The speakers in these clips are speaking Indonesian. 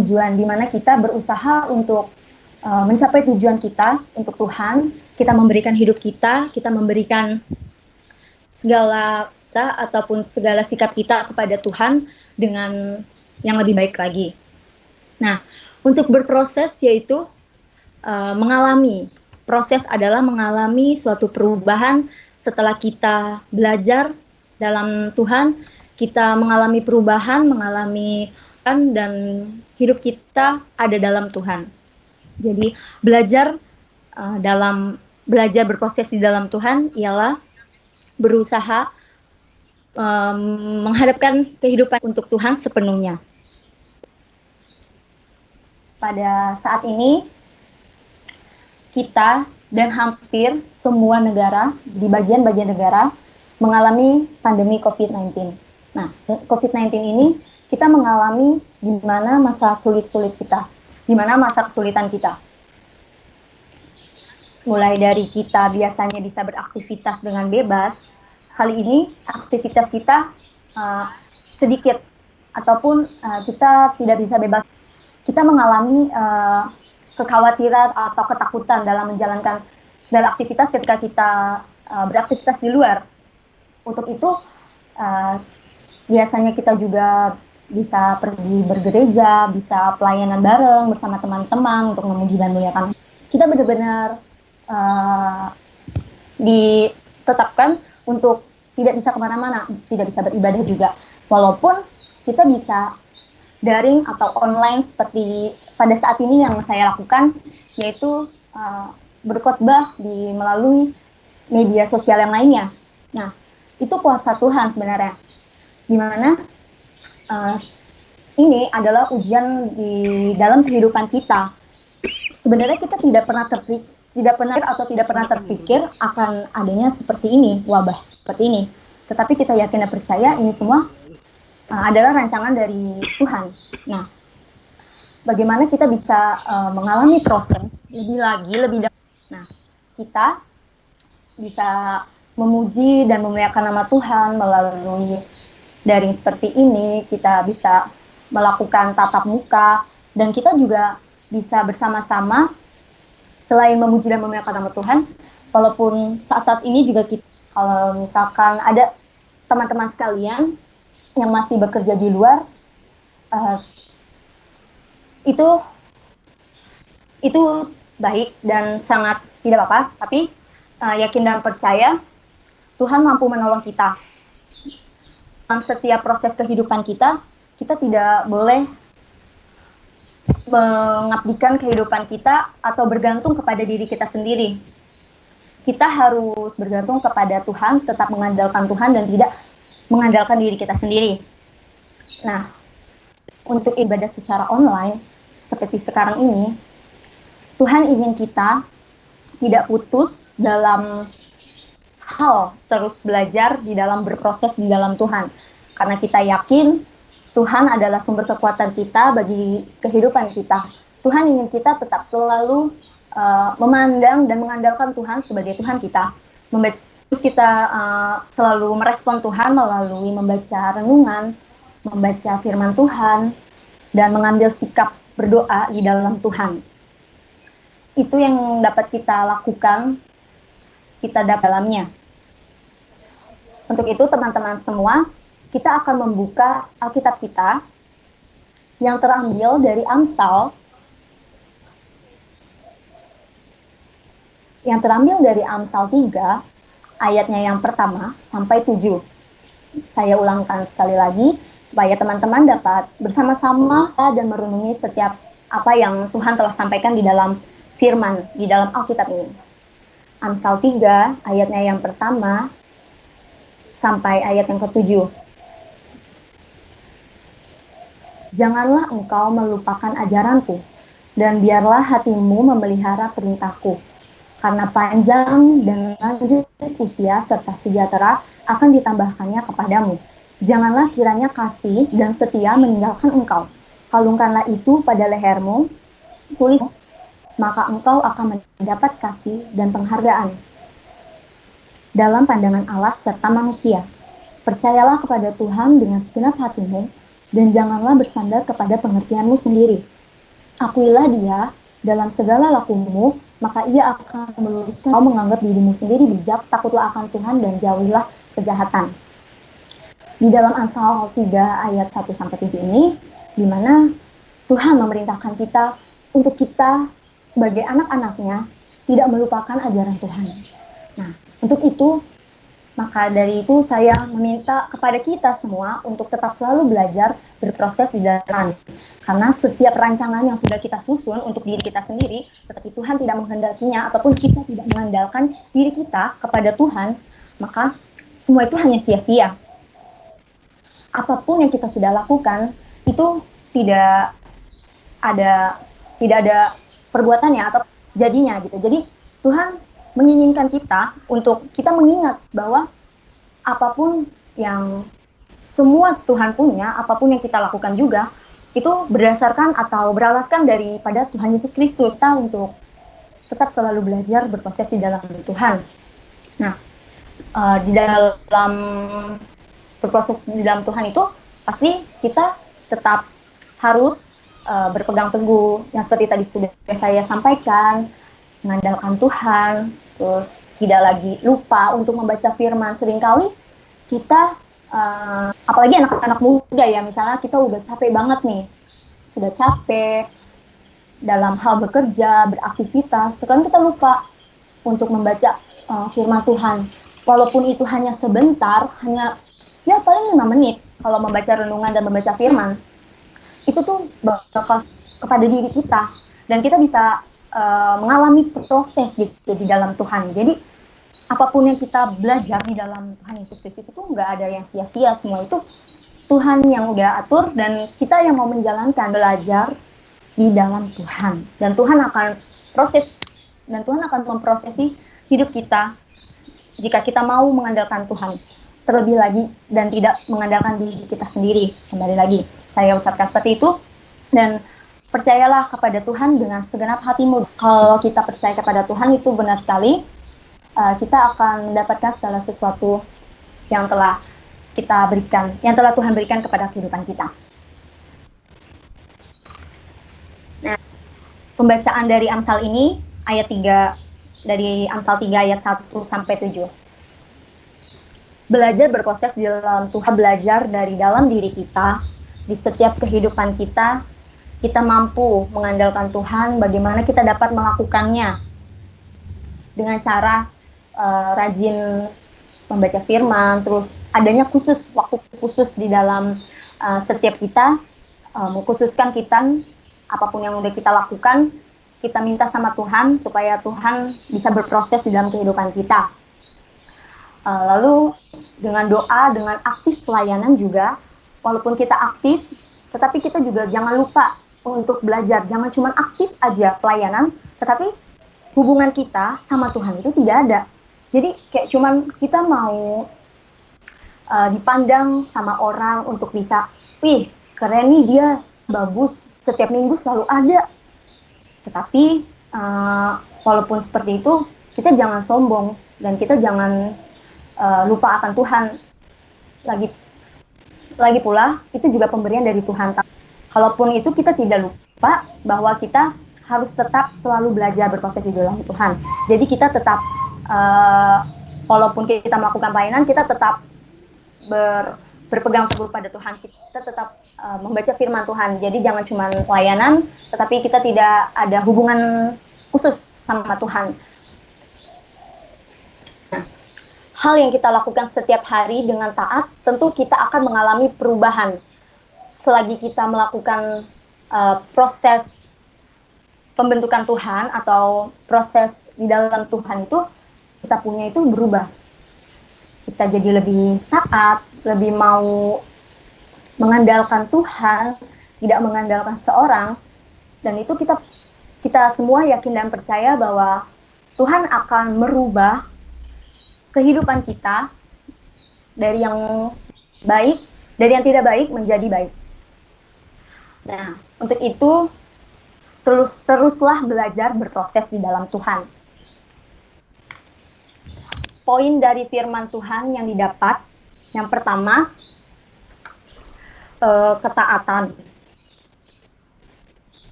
tujuan, di mana kita berusaha untuk mencapai tujuan kita untuk Tuhan. Kita memberikan hidup kita memberikan segala kita ataupun segala sikap kita kepada Tuhan dengan yang lebih baik lagi. Nah, untuk berproses yaitu mengalami. Proses adalah mengalami suatu perubahan setelah kita belajar dalam Tuhan, kita mengalami perubahan, mengalami dan hidup kita ada dalam Tuhan. Jadi belajar berproses di dalam Tuhan ialah berusaha menghadapkan kehidupan untuk Tuhan sepenuhnya. Pada saat ini kita dan hampir semua negara di bagian-bagian negara mengalami pandemi COVID-19. Nah, COVID-19 ini kita mengalami di mana masa sulit-sulit kita, di mana masa kesulitan kita. Mulai dari kita biasanya bisa beraktivitas dengan bebas, kali ini aktivitas kita sedikit ataupun kita tidak bisa bebas. Kita mengalami kekhawatiran atau ketakutan dalam menjalankan segala aktivitas ketika kita beraktivitas di luar. Untuk itu biasanya kita juga bisa pergi bergereja, bisa pelayanan bareng bersama teman-teman untuk memuji dan memuliakan. Kita benar-benar ditetapkan untuk tidak bisa kemana-mana, tidak bisa beribadah juga. Walaupun kita bisa daring atau online seperti pada saat ini yang saya lakukan, yaitu berkhotbah melalui media sosial yang lainnya. Nah, itu kuasa Tuhan sebenarnya. Di mana ini adalah ujian di dalam kehidupan kita. Sebenarnya kita tidak pernah terpikir akan adanya seperti ini, wabah seperti ini. Tetapi kita yakin dan percaya ini semua adalah rancangan dari Tuhan. Nah, bagaimana kita bisa mengalami proses lebih dalam. Nah, kita bisa memuji dan memuliakan nama Tuhan melalui daring seperti ini. Kita bisa melakukan tatap muka, dan kita juga bisa bersama-sama selain memuji dan memuliakan nama Tuhan. Walaupun saat-saat ini juga kita, kalau misalkan ada teman-teman sekalian yang masih bekerja di luar, itu baik dan sangat tidak apa-apa, tapi yakin dan percaya Tuhan mampu menolong kita. Dalam setiap proses kehidupan kita tidak boleh mengabdikan kehidupan kita atau bergantung kepada diri kita sendiri. Kita harus bergantung kepada Tuhan, tetap mengandalkan Tuhan dan tidak mengandalkan diri kita sendiri. Nah, untuk ibadah secara online seperti sekarang ini, Tuhan ingin kita tidak putus dalam hal terus belajar di dalam berproses di dalam Tuhan. Karena kita yakin Tuhan adalah sumber kekuatan kita bagi kehidupan kita. Tuhan ingin kita tetap selalu memandang dan mengandalkan Tuhan sebagai Tuhan kita. Terus kita selalu merespon Tuhan melalui membaca renungan, membaca firman Tuhan, dan mengambil sikap berdoa di dalam Tuhan. Itu yang dapat kita lakukan, kita dalamnya. Untuk itu teman-teman semua, kita akan membuka Alkitab kita yang terambil dari Amsal, yang terambil dari Amsal 3, ayatnya yang pertama sampai 7. Saya ulangkan sekali lagi, supaya teman-teman dapat bersama-sama dan merenungi setiap apa yang Tuhan telah sampaikan di dalam firman, di dalam Alkitab ini. Amsal 3, ayatnya yang pertama sampai ayat yang ke-7. Janganlah engkau melupakan ajaranku, dan biarlah hatimu memelihara perintahku. Karena panjang dan lanjut usia serta sejahtera akan ditambahkannya kepadamu. Janganlah kiranya kasih dan setia meninggalkan engkau. Kalungkanlah itu pada lehermu, tulis, maka engkau akan mendapat kasih dan penghargaan dalam pandangan Allah serta manusia. Percayalah kepada Tuhan dengan segenap hatimu, dan janganlah bersandar kepada pengertianmu sendiri. Akuilah dia dalam segala lakumu, maka ia akan meluruskan. Kau menganggap dirimu sendiri bijak, takutlah akan Tuhan dan jauhilah kejahatan. Di dalam Amsal 3 ayat 1-7 ini, di mana Tuhan memerintahkan kita untuk kita sebagai anak-anaknya tidak melupakan ajaran Tuhan. Nah, untuk itu, maka dari itu saya meminta kepada kita semua untuk tetap selalu belajar berproses di dalam. Karena setiap rancangan yang sudah kita susun untuk diri kita sendiri, tetapi Tuhan tidak menghendakinya, ataupun kita tidak mengandalkan diri kita kepada Tuhan, maka semua itu hanya sia-sia. Apapun yang kita sudah lakukan, itu tidak ada perbuatannya atau jadinya gitu. Jadi Tuhan menginginkan kita untuk kita mengingat bahwa apapun yang semua Tuhan punya, apapun yang kita lakukan juga itu berdasarkan atau beralaskan daripada Tuhan Yesus Kristus. Kita untuk tetap selalu belajar berproses di dalam Tuhan. Nah, di dalam berproses di dalam Tuhan itu pasti kita tetap harus berpegang teguh yang seperti tadi sudah saya sampaikan, mengandalkan Tuhan, terus tidak lagi lupa untuk membaca firman. Seringkali kita, apalagi anak-anak muda ya, misalnya kita udah capek banget nih, sudah capek dalam hal bekerja, beraktivitas, terkadang kita lupa untuk membaca firman Tuhan. Walaupun itu hanya sebentar, hanya ya paling 5 menit kalau membaca renungan dan membaca firman, itu tuh bakal kepada diri kita, dan kita bisa mengalami proses gitu di dalam Tuhan. Jadi apapun yang kita belajar di dalam Tuhan Yesus Kristus itu nggak ada yang sia-sia, semua itu Tuhan yang udah atur dan kita yang mau menjalankan, belajar di dalam Tuhan. Dan Tuhan akan proses, dan Tuhan akan memprosesi hidup kita jika kita mau mengandalkan Tuhan terlebih lagi dan tidak mengandalkan diri kita sendiri. Kembali lagi saya ucapkan seperti itu, dan percayalah kepada Tuhan dengan segenap hatimu. Kalau kita percaya kepada Tuhan itu benar sekali, kita akan mendapatkan segala sesuatu yang telah kita berikan, yang telah Tuhan berikan kepada kehidupan kita. Nah, pembacaan dari Amsal ini ayat 3 dari Amsal 3 ayat 1-7. Belajar berproses di dalam Tuhan, belajar dari dalam diri kita, di setiap kehidupan kita, kita mampu mengandalkan Tuhan, bagaimana kita dapat melakukannya dengan cara rajin membaca firman, terus adanya waktu khusus di dalam setiap kita, mengkhususkan kita, apapun yang udah kita lakukan, kita minta sama Tuhan supaya Tuhan bisa berproses di dalam kehidupan kita. Lalu dengan doa, dengan aktif pelayanan juga, walaupun kita aktif, tetapi kita juga jangan lupa untuk belajar. Jangan cuma aktif aja pelayanan, tetapi hubungan kita sama Tuhan itu tidak ada. Jadi kayak cuman kita mau dipandang sama orang untuk bisa, wih keren nih dia, bagus, setiap minggu selalu ada. Tetapi walaupun seperti itu, kita jangan sombong dan kita jangan lupa akan Tuhan. Lagi pula itu juga pemberian dari Tuhan. Kalaupun itu kita tidak lupa bahwa kita harus tetap selalu belajar berproses di dalam Tuhan. Jadi kita tetap walaupun kita melakukan pelayanan, kita tetap berpegang teguh pada Tuhan. Kita tetap membaca firman Tuhan. Jadi jangan cuma pelayanan, tetapi kita tidak ada hubungan khusus sama Tuhan. Hal yang kita lakukan setiap hari dengan taat, tentu kita akan mengalami perubahan. Selagi kita melakukan proses pembentukan Tuhan atau proses di dalam Tuhan itu, kita punya itu berubah. Kita jadi lebih taat, lebih mau mengandalkan Tuhan, tidak mengandalkan seorang, dan itu kita semua yakin dan percaya bahwa Tuhan akan merubah kehidupan kita dari yang baik, dari yang tidak baik menjadi baik. Nah, untuk itu teruslah belajar berproses di dalam Tuhan. Poin dari firman Tuhan yang didapat, yang pertama, ketaatan,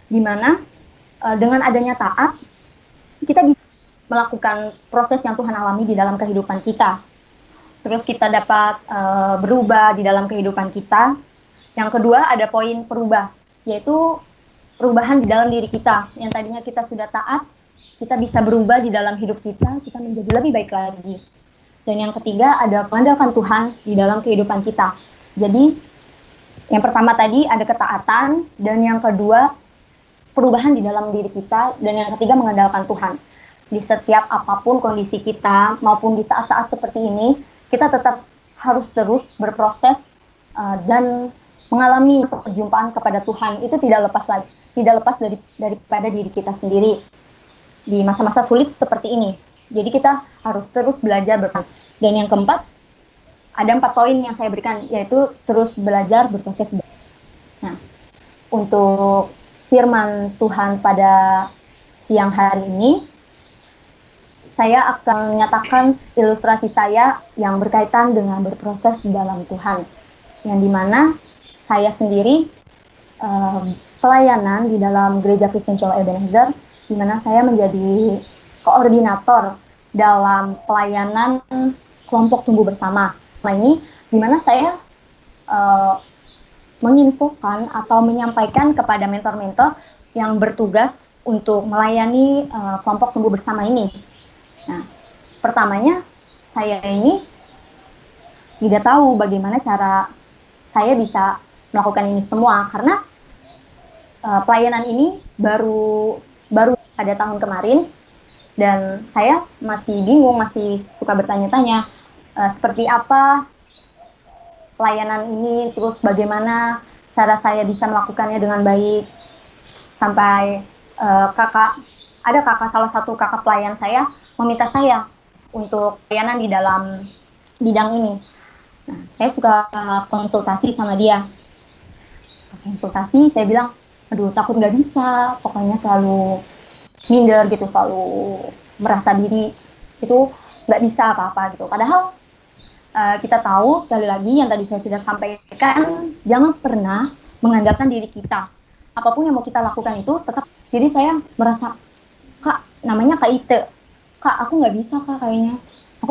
di mana dengan adanya taat kita bisa melakukan proses yang Tuhan alami di dalam kehidupan kita. Terus kita dapat berubah di dalam kehidupan kita. Yang kedua ada poin perubah, yaitu perubahan di dalam diri kita. Yang tadinya kita sudah taat, kita bisa berubah di dalam hidup kita menjadi lebih baik lagi. Dan yang ketiga ada mengandalkan Tuhan di dalam kehidupan kita. Jadi yang pertama tadi ada ketaatan, dan yang kedua perubahan di dalam diri kita, dan yang ketiga mengandalkan Tuhan. Di setiap apapun kondisi kita, maupun di saat-saat seperti ini, kita tetap harus terus berproses dan mengalami perjumpaan kepada Tuhan. Itu tidak lepas daripada diri kita sendiri di masa-masa sulit seperti ini. Jadi kita harus terus belajar Dan yang keempat, ada 4 poin yang saya berikan, yaitu terus belajar berproses. Nah, untuk firman Tuhan pada siang hari ini, saya akan menyatakan ilustrasi saya yang berkaitan dengan berproses di dalam Tuhan, yang dimana saya sendiri pelayanan di dalam Gereja Kristen Colo Ebenezer, di mana saya menjadi koordinator dalam pelayanan kelompok tumbuh bersama. Nah ini di mana saya menginfokan atau menyampaikan kepada mentor-mentor yang bertugas untuk melayani kelompok tumbuh bersama ini. Nah, pertamanya saya ini tidak tahu bagaimana cara saya bisa melakukan ini semua, karena pelayanan ini baru pada tahun kemarin, dan saya masih bingung, masih suka bertanya-tanya seperti apa pelayanan ini, terus bagaimana cara saya bisa melakukannya dengan baik, sampai salah satu kakak pelayan saya meminta saya untuk pelayanan di dalam bidang ini. Nah, saya suka konsultasi sama dia. Konsultasi, saya bilang, aduh takut nggak bisa, pokoknya selalu minder gitu, selalu merasa diri itu nggak bisa apa-apa gitu. Padahal kita tahu, sekali lagi yang tadi saya sudah sampaikan, jangan pernah mengandalkan diri kita. Apapun yang mau kita lakukan itu tetap. Jadi saya merasa, Kak, namanya Kak Ite, Kak aku nggak bisa Kak kayaknya, aku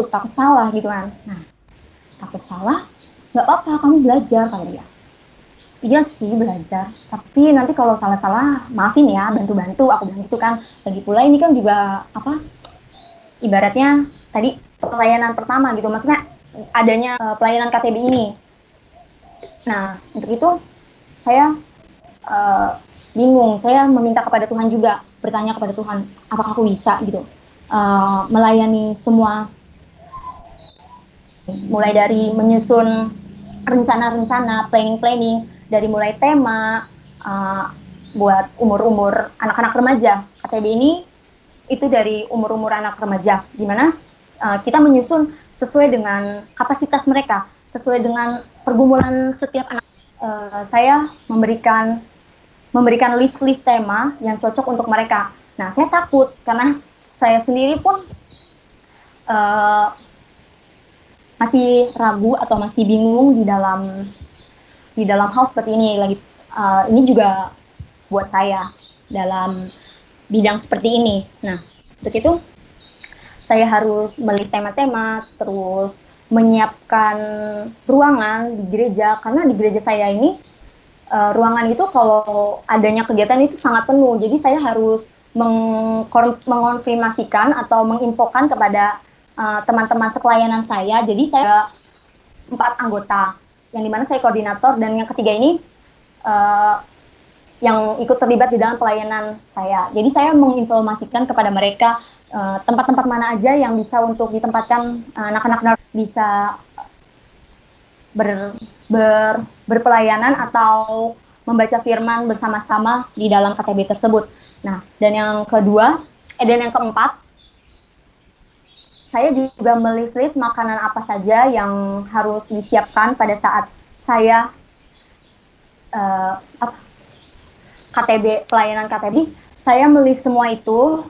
takut salah gitu kan. Nah, takut salah, nggak apa-apa, kamu belajar kali ya. Iya sih belajar, tapi nanti kalau salah-salah maafin ya, bantu-bantu, aku bilang gitu kan. Lagi pula ini kan juga ibaratnya tadi pelayanan pertama gitu, maksudnya adanya pelayanan KTB ini. Nah untuk itu saya bingung, saya meminta kepada Tuhan juga, bertanya kepada Tuhan, apakah aku bisa gitu melayani semua, mulai dari menyusun rencana-rencana, planning, dari mulai tema buat umur-umur anak-anak remaja. KTB ini itu dari umur-umur anak remaja, di mana kita menyusun sesuai dengan kapasitas mereka, sesuai dengan pergumulan setiap anak. Saya memberikan list-list tema yang cocok untuk mereka. Nah, saya takut karena saya sendiri pun masih ragu atau masih bingung di dalam hal seperti ini. Ini juga buat saya dalam bidang seperti ini. Nah, untuk itu saya harus melihat tema-tema, terus menyiapkan ruangan di gereja, karena di gereja saya ini ruangan itu kalau adanya kegiatan itu sangat penuh. Jadi saya harus mengonfirmasikan atau menginfokan kepada teman-teman sekelayanan saya. Jadi saya 4 anggota, yang dimana saya koordinator, dan yang ketiga ini yang ikut terlibat di dalam pelayanan saya. Jadi saya menginformasikan kepada mereka tempat-tempat mana aja yang bisa untuk ditempatkan anak-anak bisa berpelayanan atau membaca firman bersama-sama di dalam KTB tersebut. Nah, dan yang keempat, saya juga melis-list makanan apa saja yang harus disiapkan pada saat saya KTB, pelayanan KTB. Saya melis semua itu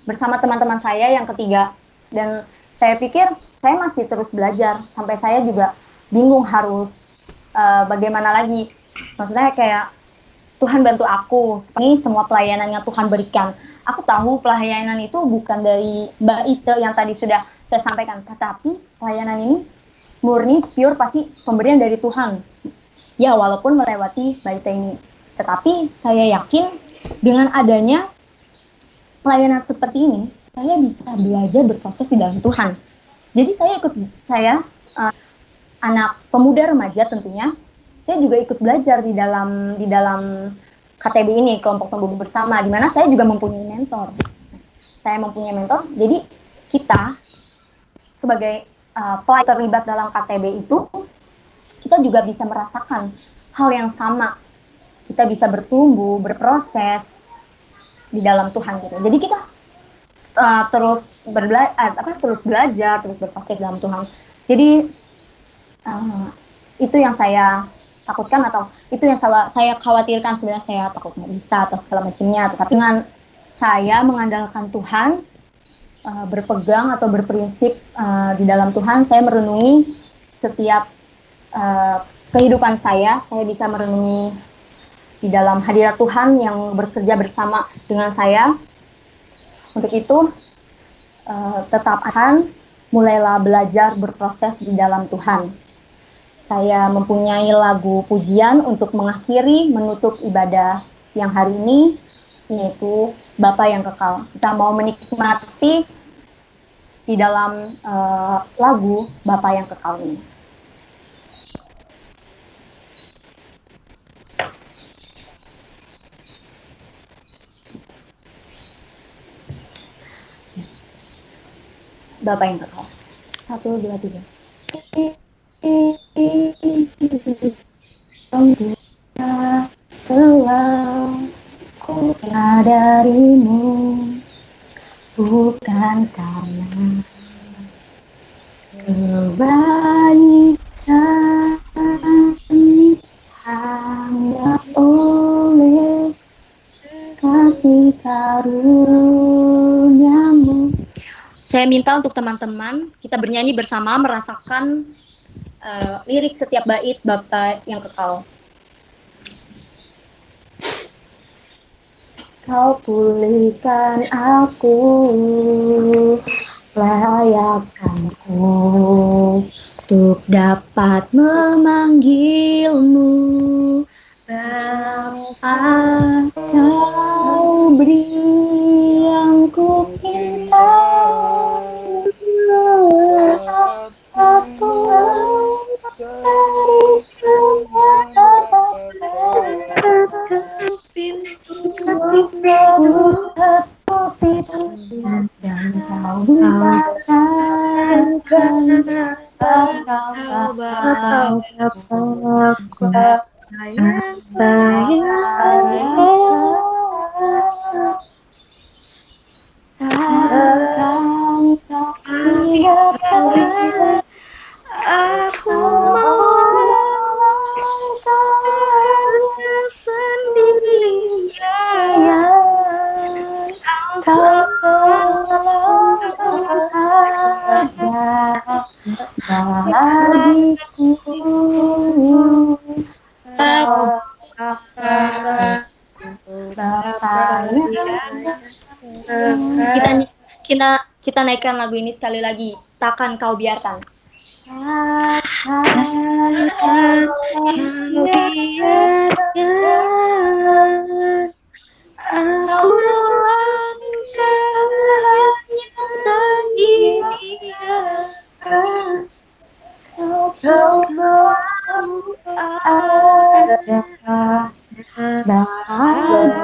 bersama teman-teman saya yang ketiga, dan saya pikir saya masih terus belajar, sampai saya juga bingung harus bagaimana lagi? Maksudnya kayak Tuhan bantu aku, seperti semua pelayanan yang Tuhan berikan. Aku tahu pelayanan itu bukan dari Mbak Ite yang tadi sudah saya sampaikan, tetapi pelayanan ini murni, pure, pasti pemberian dari Tuhan. Ya, walaupun melewati Mbak Ite ini. Tetapi saya yakin dengan adanya pelayanan seperti ini, saya bisa belajar berproses di dalam Tuhan. Jadi saya anak pemuda remaja tentunya, saya juga ikut belajar di dalam KTB ini, kelompok tumbuh bersama, di mana saya juga mempunyai mentor. Saya mempunyai mentor, jadi kita sebagai pelajar terlibat dalam KTB itu, kita juga bisa merasakan hal yang sama. Kita bisa bertumbuh, berproses di dalam Tuhan gitu. Jadi kita terus belajar, terus berproses dalam Tuhan. Jadi itu yang saya takutkan, atau itu yang saya khawatirkan. Sebenarnya saya takut nggak bisa atau segala macamnya, tetapi dengan saya mengandalkan Tuhan, berpegang atau berprinsip di dalam Tuhan, saya merenungi setiap kehidupan saya bisa merenungi di dalam hadirat Tuhan yang bekerja bersama dengan saya. Untuk itu tetap akan mulailah belajar berproses di dalam Tuhan. Saya mempunyai lagu pujian untuk mengakhiri, menutup ibadah siang hari ini, yaitu Bapa yang Kekal. Kita mau menikmati di dalam lagu Bapa yang Kekal ini. Bapa yang Kekal. 1, 2, 3. Telah ku darimu, bukan karena kebaikan, hanya oleh kasih karuniamu. Saya minta untuk teman-teman kita bernyanyi bersama, merasakan lirik setiap bait Bapa yang Kekal. Kau pulihkan aku, layakkanku untuk dapat memanggilmu. Bapa, kau beri yang ku minta. Aku kita naikkan lagu ini sekali lagi. Takkan kau biarkan. Takkan kau biarkan aku hanya sendirian. Kau selalu ada